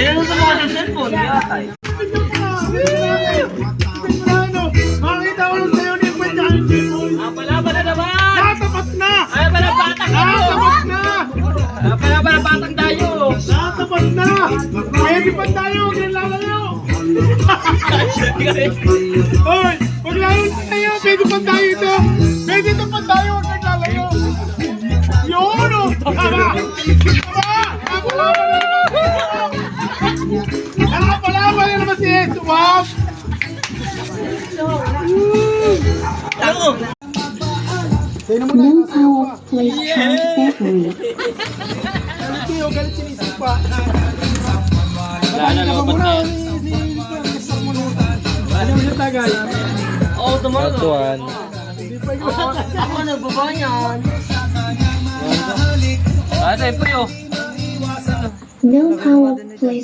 Yan ang sa mga cellphone. Yata eh. Makita ko lang sa'yo ni Pwede ang cellphone. Palaban na naman! Natapat na! Ay, palabatang tayo! Natapat na! Palabatang tayo! Natapat na! Pwede pa tayo, huwag yung lalayo! Hoy! Huwag lalo tayo! Pwede pa tayo ito! Pwede ito pa tayo, huwag yung lalayo! Yun o! Tama! Tama! Nakapalaban na naman si Yesu! Wow! No power place charge battery. Kaya galit sinisip pa. Wala na, lobat na yan. Ano mo tagal? Oo, tumago. Tuwan. Ako nagbaba niyan. Ate, pre, oh. No power place